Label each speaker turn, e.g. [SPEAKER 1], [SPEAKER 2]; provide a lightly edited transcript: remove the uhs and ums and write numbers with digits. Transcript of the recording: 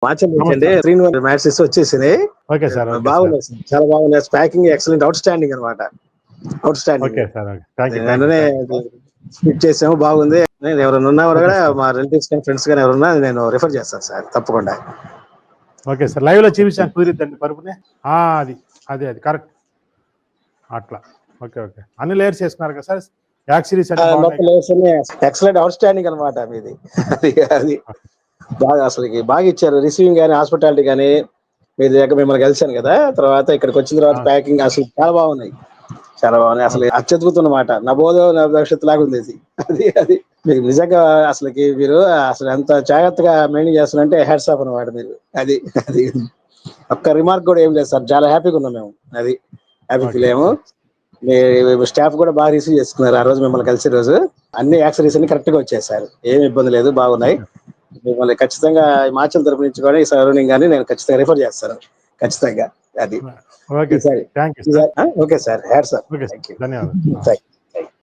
[SPEAKER 1] Watch
[SPEAKER 2] నమస్తే.
[SPEAKER 1] అండి 3-in-1 mattress వచ్చేసినాయి.
[SPEAKER 2] Okay sir. Okay sir.
[SPEAKER 1] బాగున్నాయి సార్. చాలా బాగున్నాయి. ప్యాకింగ్ ఎక్సలెంట్, అవుట్ స్టాండింగ్ అనమాట. Out standing.
[SPEAKER 2] Okay sir. Okay. Thank you.
[SPEAKER 1] వెంటనే స్ప్లిట్ చేసాము, బాగుంది. నేను ఎవరైనా ఉన్నా కూడా
[SPEAKER 2] ఓకే సార్.
[SPEAKER 1] మా రిలేటివ్స్ కానీ ఫ్రెండ్స్ కానీ ఎవరున్నా నేను రిఫర్ చేస్తాను సార్ తప్పకుండా.
[SPEAKER 2] Okay sir. లైవ్ లో చూపించాను, కుదిరిద్దండి పరుపుని. అది అది అది కరెక్ట్ అట్లా. Okay okay. అన్ని లేయర్స్ వేసుకున్నారు కదా సార్? యాక్ సిరీస్ అంటే
[SPEAKER 1] మొత్తం లేయర్స్ అన్ని ఎక్సలెంట్, అవుట్ స్టాండింగ్ అనమాట మీది. అది అది బాగా అసలుకి బాగా ఇచ్చారు. రిసీవింగ్ కానీ హాస్పిటాలిటీ కానీ. మీ దగ్గర మిమ్మల్ని కలిసాను కదా, తర్వాత ఇక్కడికి వచ్చిన తర్వాత ప్యాకింగ్ అసలు చాలా బాగున్నాయి. చాలా బాగున్నాయి. అసలు అత్యద్భుతం అనమాట. నబోధో భవిష్యత్తు లాగా ఉంది అది. అది అది మీకు నిజంగా అసలుకి మీరు అసలు ఎంత జాగ్రత్తగా మెయింటైన్ చేస్తున్నారంటే హ్యాట్స్ ఆఫ్ అనమాట మీరు. అది అది ఒక్క రిమార్క్ కూడా ఏం లేదు సార్. చాలా హ్యాపీగా ఉన్నాం మేము. అది హ్యాపీ ఫీల్ అయ్యాము. మీ స్టాఫ్ కూడా బాగా రిసీవ్ చేసుకున్నారు ఆ రోజు మిమ్మల్ని కలిసే రోజు. అన్ని యాక్సరీస్ అన్ని కరెక్ట్ గా వచ్చేసారు. ఏమి ఇబ్బంది లేదు, బాగున్నాయి. మిమ్మల్ని ఖచ్చితంగా మాచల్ తరపు నుంచి కూడా ఈ సరౌండింగ్ కానీ నేను ఖచ్చితంగా రిఫర్ చేస్తాను ఖచ్చితంగా. అది
[SPEAKER 2] okay sir. Thank you sir.
[SPEAKER 1] Okay sir. Hats off.
[SPEAKER 2] Okay sir. ధన్యవాదాలు.